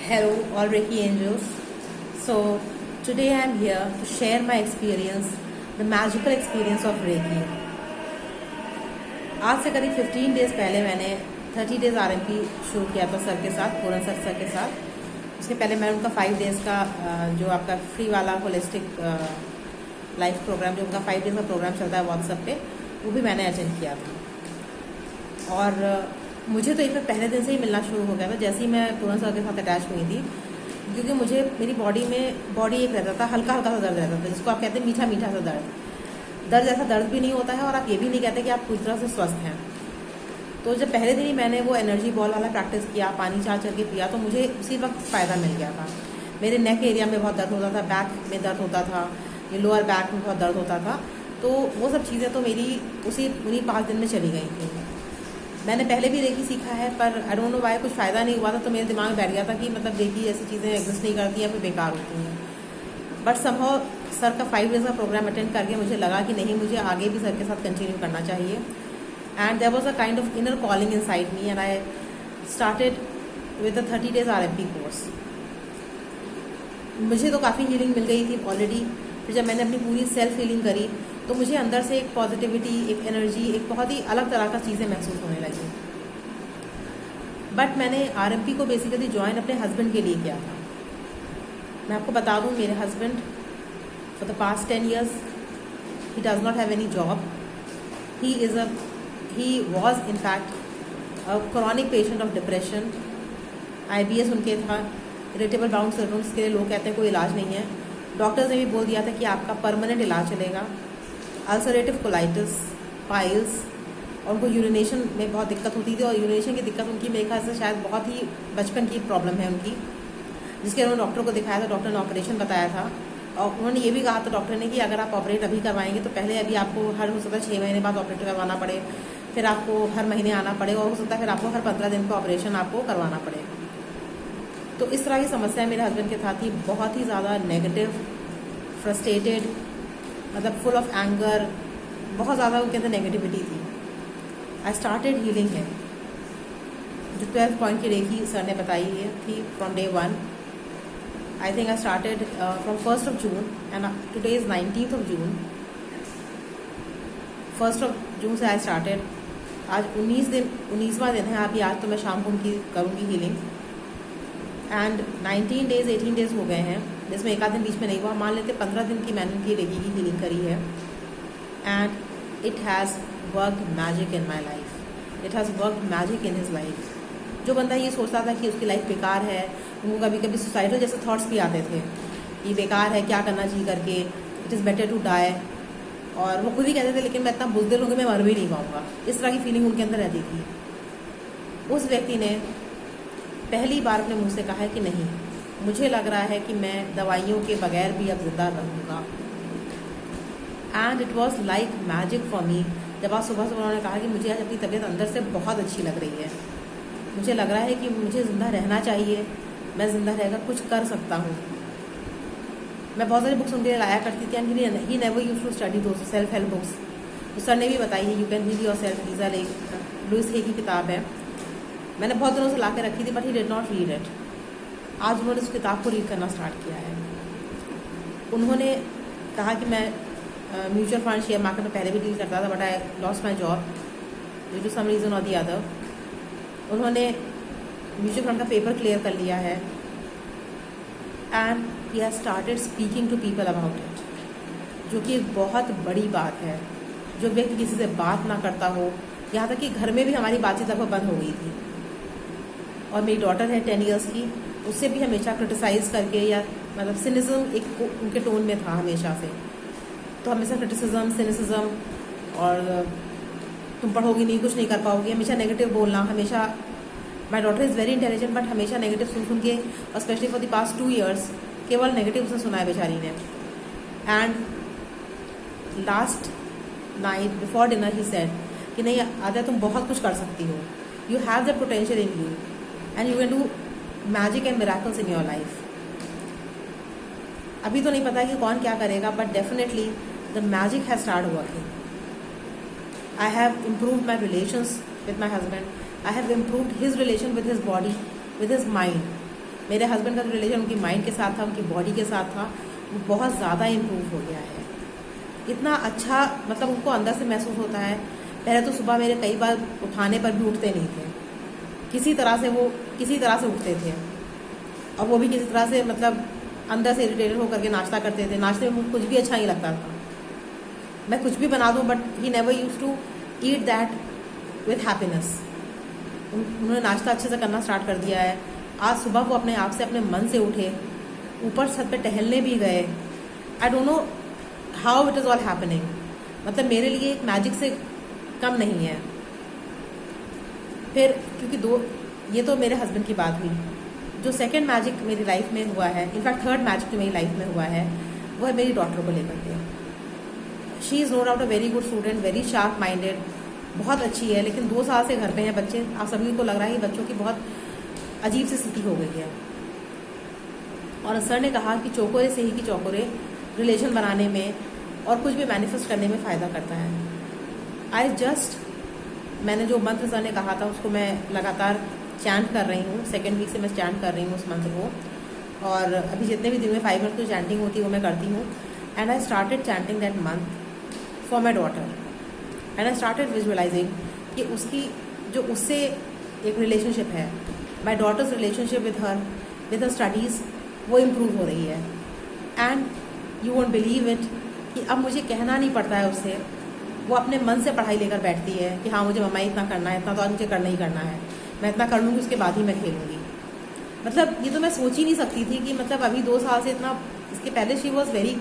Hello, all Reiki angels. So, today I am here to share my experience, the magical experience of Reiki. आज से करीब 15 days पहले मैंने 30 days RMP शुरू किया था सर के साथ, पूरन सर के साथ। उसके पहले मैं उनका 5 डेज का जो आपका फ्री वाला होलिस्टिक लाइफ प्रोग्राम, जो उनका 5 डेज का प्रोग्राम चलता है व्हाट्सएप पे, वो भी मैंने अटेंड किया था। और मुझे तो एक पहले दिन से ही मिलना शुरू हो गया था जैसे ही मैं पूरन सर के साथ अटैच हुई थी, क्योंकि मुझे मेरी बॉडी एक रहता था, हल्का हल्का सा दर्द रहता था, जिसको आप कहते हैं मीठा मीठा सा दर्द ऐसा दर्द भी नहीं होता है और आप ये भी नहीं कहते कि आप पूरी तरह से स्वस्थ हैं। तो जब पहले दिन ही मैंने वो एनर्जी बॉल वाला प्रैक्टिस किया, पानी चार चल के पिया, तो मुझे उसी वक्त फ़ायदा मिल गया था। मेरे नेक एरिया में बहुत दर्द होता था, बैक में दर्द होता था, ये लोअर बैक में बहुत दर्द होता था। तो वो सब चीज़ें तो मेरी उन्हीं 5 दिन में चली गई थी। मैंने पहले भी रेकी सीखा है, पर आई डोंट नो व्हाई कुछ फ़ायदा नहीं हुआ था। तो मेरे दिमाग में बैठ गया था कि मतलब रेकी ऐसी चीज़ें एग्जिस्ट नहीं करती या फिर बेकार होती हैं। बट समहाउ सर का 5 डेज़ का प्रोग्राम अटेंड करके मुझे लगा कि नहीं, मुझे आगे भी सर के साथ कंटिन्यू करना चाहिए। And there was a kind of inner calling inside me and I started with the 30 days RMP course. मुझे तो काफ़ी हीलिंग मिल गई थी ऑलरेडी। फिर जब मैंने अपनी पूरी सेल्फ हीलिंग करी तो मुझे अंदर से एक पॉजिटिविटी, एक एनर्जी, एक बहुत ही अलग तरह का चीज़ें महसूस होने लगी। बट मैंने RMP को बेसिकली ज्वाइन अपने हस्बैंड के लिए किया था। मैं आपको बता दूं, मेरे husband for the past 10 years he does not have any job. He was in fact a chronic patient of depression. IBS उनके था, इरिटेबल बाउल सिंड्रोम, के लिए लोग कहते हैं कोई इलाज नहीं है। डॉक्टर्स ने भी बोल दिया था कि आपका परमानेंट इलाज चलेगा। अल्सरेटिव कोलाइटिस, पाइल्स, और उनको यूरिनेशन में बहुत दिक्कत होती थी। और यूरिनेशन की दिक्कत उनकी मेरे ख्याल से शायद बहुत ही बचपन की प्रॉब्लम है उनकी, जिसके उन्होंने डॉक्टर को दिखाया था। डॉक्टर ने ऑपरेशन बताया था और उन्होंने ये भी कहा था डॉक्टर ने कि अगर आप ऑपरेट अभी करवाएंगे तो पहले अभी आपको हर हो सकता है 6 महीने बाद ऑपरेट करवाना पड़े, फिर आपको हर महीने आना पड़े, और हो सकता है फिर आपको हर 15 दिन का ऑपरेशन आपको करवाना पड़े। तो इस तरह की समस्या मेरे हस्बैंड के साथ ही बहुत ही ज़्यादा नेगेटिव, फ्रस्ट्रेटेड, मतलब फुल ऑफ एंगर, बहुत ज़्यादा उनके अंदर नेगेटिविटी थी। आई स्टार्टेड हीलिंग है, जो 12 पॉइंट की रेकी सर ने बताई है थी from day 1। I think I started from 1st of June and today is 19th of June। 1st of June से आई स्टार्टेड। आज 19वां दिन है। अभी आज तो मैं शाम को उनकी करूँगी हीलिंग। एंड 19 डेज 18 डेज हो गए हैं, जिसमें एक आध दिन बीच में नहीं हुआ। मान लेते 15 दिन की मैंने उनकी रेकी की हीलिंग करी है। And it has worked magic in my life, it has worked magic in his life. जो बंदा ये सोचता था कि उसकी लाइफ बेकार है, उनको कभी कभी सुसाइडल जैसे थॉट्स भी आते थे कि बेकार है, क्या करना चाहिए करके, it is better to die. और वो खुद ही कहते थे लेकिन मैं इतना बुज़दिल हूँ कि मैं मर भी नहीं पाऊँगा, इस तरह की फीलिंग उनके अंदर रहती थी। उस व्यक्ति ने पहली बार अपने मुंह से कहा है कि नहीं, मुझे लग रहा है कि मैं दवाइयों के बगैर भी अब जिंदा रहूँगा। And it was like magic for me. जब आज सुबह उन्होंने कहा कि मुझे आज अपनी तबीयत अंदर से बहुत अच्छी लग रही है, मुझे लग रहा है कि मुझे ज़िंदा रहना चाहिए, मैं ज़िंदा रहकर कुछ कर सकता हूँ। मैं बहुत सारी बुक्स उनके लिए लाया करती थी and he never used to study two self help books. तो सर ने भी बताई है, you can heal yourself, Louise Hay की किताब है। मैंने बहुत दिनों से ला के रखी थी but he did not read it. आज उन्होंने उस किताब को रीड करना स्टार्ट किया है। उन्होंने कहा कि मैं म्यूचुअल फंड शेयर मार्केट में पहले भी डील करता था, but I lost my job due to some reason और दी अदर। उन्होंने म्यूचुअल फंड का पेपर क्लियर कर लिया है and he has started speaking to people about it, जो कि एक बहुत बड़ी बात है। जो व्यक्ति किसी से बात ना करता हो, यहाँ तक कि घर में भी हमारी बातचीत लगभग बंद हो गई थी। और मेरी डॉटर है 10 years की, उससे भी हमेशा क्रिटिसाइज़ करके, या मतलब सिनिज्म एक उनके टोन में था हमेशा से। तो हमेशा क्रिटिसिज्म, सिनिसिज्म, और तुम पढ़ोगी नहीं, कुछ नहीं कर पाओगी, हमेशा नेगेटिव बोलना। हमेशा my daughter is very intelligent but हमेशा नेगेटिव सुन के, और specially for the past 2 years केवल नेगेटिव उसने सुना है बेचारी ने। And last night before dinner he said कि नहीं आद्या, तुम बहुत कुछ कर सकती हो, you have the potential in you and you can do magic and miracles in your life. अभी तो नहीं पता कि कौन क्या करेगा, but definitely the magic has start working. I have improved my relations with my husband, I have improved his relation with his body, with his mind. मेरे husband का जो रिलेशन उनकी माइंड के साथ था, उनकी बॉडी के साथ था, वो बहुत ज़्यादा इम्प्रूव हो गया है। इतना अच्छा मतलब उनको अंदर से महसूस होता है। पहले तो सुबह मेरे कई बार उठाने पर भी उठते नहीं थे, किसी तरह से उठते थे, और वो भी किसी तरह से मतलब अंदर से इरिटेटेड होकर के नाश्ता करते थे। नाश्ते में कुछ भी अच्छा नहीं लगता था, मैं कुछ भी बना दूँ, but he never use to eat that with happiness. उन्होंने नाश्ता अच्छे से करना स्टार्ट कर दिया है। आज सुबह वो अपने आप से अपने मन से उठे, ऊपर छत पे टहलने भी गए। आई don't know how it is all happening, मतलब मेरे लिए एक मैजिक से कम नहीं है। फिर क्योंकि ये तो मेरे हस्बैंड की बात हुई। जो सेकंड मैजिक मेरी लाइफ में हुआ है, इनफैक्ट थर्ड मैजिक जो मेरी लाइफ में हुआ है, वो है मेरी डॉटर को लेकर के। She is no doubt a very good student, very sharp minded, बहुत अच्छी है, लेकिन 2 साल से घर पे हैं बच्चे। आप सभी को लग रहा है कि बच्चों की बहुत अजीब सी स्थिति हो गई है। और सर ने कहा कि चौकोरे से ही कि चौकोरे रिलेशन बनाने में और कुछ भी मैनिफेस्ट करने में फ़ायदा करता है। मैंने जो मंत्र सर ने कहा था उसको मैं लगातार चैंट कर रही हूँ। सेकेंड वीक से मैं चैंट कर रही हूँ उस मंत्र को, और अभी जितने भी दिन में 5 मिनट की चैंटिंग होती है वो मैं करती हूँ। And I started chanting that month for my daughter, and I started visualising कि उसकी जो उससे एक रिलेशनशिप है, my daughter's relationship with her studies, वो इम्प्रूव हो रही है। And you won't believe it कि अब मुझे कहना नहीं पड़ता है उससे, वो अपने मन से पढ़ाई लेकर बैठती है कि हाँ मुझे मम्मा इतना करना है, इतना तो आज मुझे करना ही करना है, मैं इतना कर लूँगी उसके बाद ही मैं खेलूँगी। मतलब ये तो मैं सोच ही नहीं सकती थी कि मतलब अभी 2 साल से इतना, इसके पहले she was very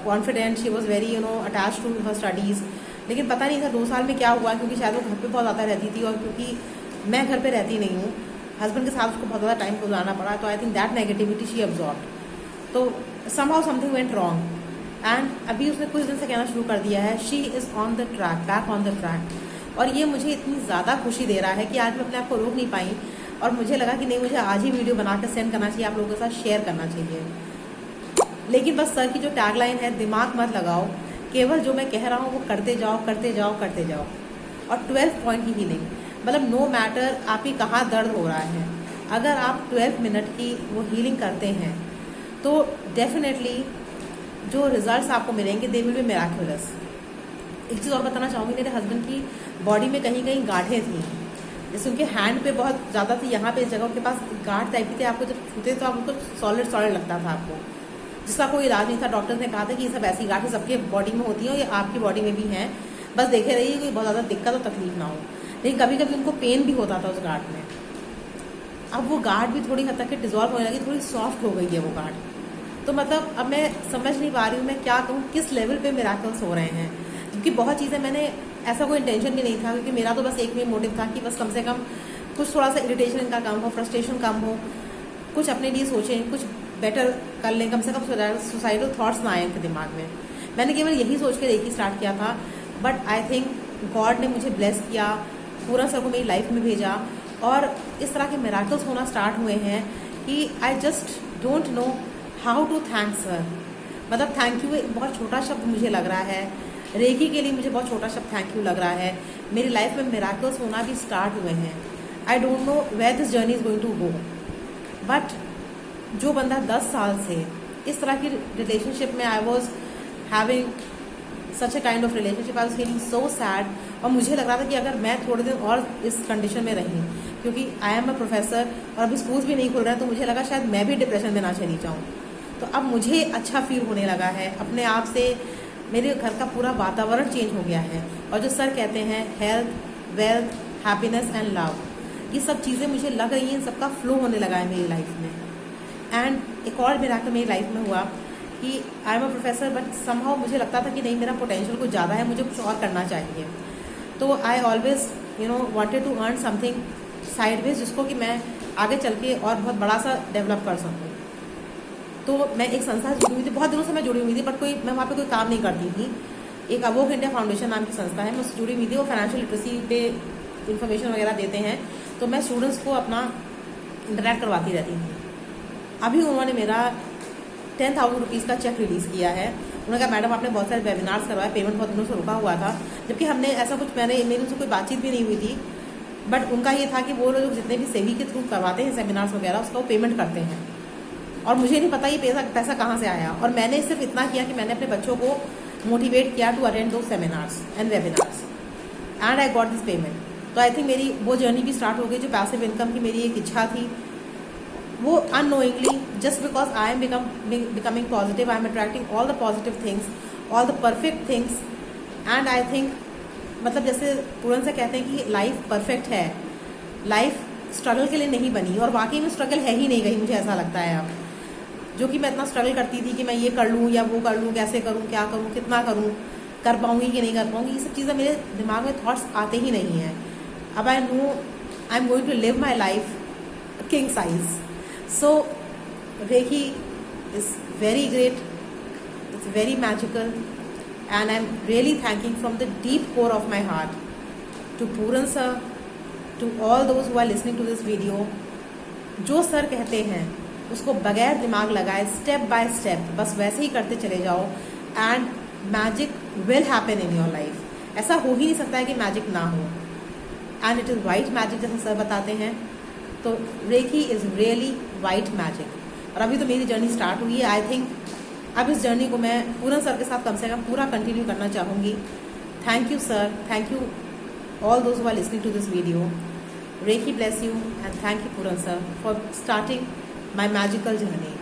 confident, she was very attach to her studies, लेकिन पता नहीं था 2 साल में क्या हुआ, क्योंकि शायद वो घर पे बहुत ज़्यादा रहती थी और क्योंकि मैं घर पे रहती नहीं हूँ, हस्बैंड के साथ उसको बहुत ज़्यादा टाइम गुजारना पड़ा, तो I think that negativity she absorb. तो somehow something went wrong, and अभी उसने कुछ दिन से कहना शुरू कर दिया है she is on the track, back on the track. और ये मुझे इतनी ज़्यादा खुशी दे रहा है कि आज मैं अपने आप को रोक नहीं पाई, और मुझे लगा कि नहीं, मुझे आज ही वीडियो बना कर सेंड करना चाहिए, आप लोगों के साथ शेयर करना चाहिए। लेकिन बस सर की जो टैगलाइन है, दिमाग मत लगाओ, केवल जो मैं कह रहा हूँ वो करते जाओ करते जाओ करते जाओ। और 12 पॉइंट की हीलिंग, मतलब नो मैटर आपकी कहाँ दर्द हो रहा है, अगर आप 12 मिनट की वो हीलिंग करते हैं तो डेफिनेटली जो रिजल्ट्स आपको मिलेंगे दे विल बी मिराकुलस। एक चीज़ और बताना चाहूँगी, मेरे हस्बैंड की बॉडी में कहीं कहीं गांठें थी, जैसे उनके हैंड पे बहुत ज़्यादा थी, यहाँ पे इस जगह उनके पास गांठ टाइप की थी, आपको जब छूते तो आपको सॉलिड सॉलिड लगता था आपको, जिसका कोई इलाज नहीं था। डॉक्टर्स ने कहा था कि ये सब ऐसी गांठें सबके बॉडी में होती हैं और ये आपकी बॉडी में भी हैं, बस देखे रहिए कोई बहुत ज़्यादा दिक्कत और तकलीफ ना हो। लेकिन कभी कभी उनको पेन भी होता था उस गांठ में। अब वो गांठ भी थोड़ी हद तक डिजॉल्व होने लगी, थोड़ी सॉफ्ट हो गई है वो गांठ। तो मतलब अब मैं समझ नहीं पा रही हूँ मैं क्या कहूँ, किस लेवल पे मिराकल्स हो रहे हैं, क्योंकि बहुत चीज़ें मैंने, ऐसा कोई इंटेंशन भी नहीं था, क्योंकि मेरा तो बस एक में मोटिव था कि बस कम से कम कुछ थोड़ा सा इरिटेशन इनका कम हो, फ्रस्ट्रेशन कम हो, कुछ अपने लिए सोचें, कुछ बेटर कर लें, कम से कम सुसाइडल थॉट्स ना आए इनके दिमाग में। मैंने केवल यही सोच के देखी स्टार्ट किया था, बट आई थिंक गॉड ने मुझे ब्लेस किया, पूरा सर को मेरी लाइफ में भेजा, और इस तरह के मिराकल्स होना स्टार्ट हुए हैं कि I just don't know how to thank sir. मतलब थैंक यू एक बहुत छोटा शब्द मुझे लग रहा है, रेकी के लिए मुझे बहुत छोटा शब्द थैंक यू लग रहा है। मेरी लाइफ में मिराकल्स होना भी स्टार्ट हुए हैं। I don't know where this journey is going to go, but जो बंदा 10 साल से इस तरह की रिलेशनशिप में, I was having such a kind of relationship, I was feeling so sad, और मुझे लग रहा था कि अगर मैं थोड़े दिन और इस कंडीशन में रही, क्योंकि आई एम अ प्रोफेसर और अभी स्कूल्स भी नहीं खुल रहे हैं, तो मुझे लगा शायद मैं भी डिप्रेशन में ना चली जाऊँ। तो अब मुझे अच्छा फील होने लगा है अपने आप से, मेरे घर का पूरा वातावरण चेंज हो गया है। और जो सर कहते हैं health, wealth, happiness and love, ये सब चीज़ें मुझे लग रही हैं, इन सबका फ्लो होने लगा है मेरी लाइफ में। एंड एक और मिराकल मेरी लाइफ में हुआ कि I am a professor, but somehow मुझे लगता था कि नहीं, मेरा पोटेंशियल कुछ ज़्यादा है, मुझे कुछ और करना चाहिए। तो I always wanted to earn something sideways, जिसको कि मैं आगे चल के और बहुत बड़ा सा डेवलप कर सकूँ। तो मैं एक संस्था से जुड़ी हुई थी, बहुत दिनों से मैं जुड़ी हुई थी, बट मैं वहाँ पे कोई काम नहीं करती थी। एक अवोक इंडिया फाउंडेशन नाम की संस्था है, मैं उससे जुड़ी हुई थी। वो फाइनेंशियल लिटरेसी पे इंफॉर्मेशन वगैरह देते हैं, तो मैं स्टूडेंट्स को अपना इंटरेक्ट करवाती रहती थी। अभी उन्होंने मेरा 10,000 रुपीज़ का चेक रिलीज़ किया है। उन्होंने कहा मैडम आपने बहुत सारे वेबिनार्स करवाए, पेमेंट बहुत दिनों से रुका हुआ था, जबकि हमने ऐसा कुछ, मेरी उनसे कोई बातचीत भी नहीं हुई थी। बट उनका ये था कि वो लोग जितने भी सेवी के थ्रू करवाते हैं सेमिनार्स वगैरह, उसका वो पेमेंट करते हैं, और मुझे नहीं पता ये पैसा कहाँ से आया। और मैंने सिर्फ इतना किया कि मैंने अपने बच्चों को मोटिवेट किया टू अटेंड दो seminars and webinars, and I got this payment. तो आई थिंक मेरी वो जर्नी भी स्टार्ट हो गई, जो पैसिव इनकम की मेरी एक इच्छा थी, वो unknowingly, just because I am becoming positive, I am attracting all the positive things, all the perfect things, and I think मतलब जैसे पूरन से कहते हैं कि लाइफ परफेक्ट है, लाइफ स्ट्रगल के लिए नहीं बनी, और वाकई में स्ट्रगल है ही नहीं कहीं, मुझे ऐसा लगता है अब। जो कि मैं इतना स्ट्रगल करती थी कि मैं ये कर लूँ या वो कर लूँ, कैसे करूँ, क्या करूँ, कितना करूँ, कर पाऊँगी कि नहीं कर पाऊँगी, ये सब चीज़ें मेरे दिमाग में थॉट्स आते ही नहीं हैं। अब I know I am going to live my life king size. So reiki is very great, it's very magical, and I'm really thanking from the deep core of my heart to Pooran sir, to all those who are listening to this video। जो sir कहते हैं उसको बगैर दिमाग लगाए step by step बस वैसे ही करते चले जाओ, and magic will happen in your life. ऐसा हो ही नहीं सकता है कि मैजिक ना हो, and it is white magic जैसे सर बताते हैं। तो reiki is really white magic, और अभी तो मेरी जर्नी स्टार्ट हुई है। आई थिंक अब इस जर्नी को मैं पूरन सर के साथ कम से कम पूरा कंटिन्यू करना चाहूँगी। Thank you sir, thank you all those who are listening to this video. Reiki bless you, and thank you Pooran sir for starting my magical journey।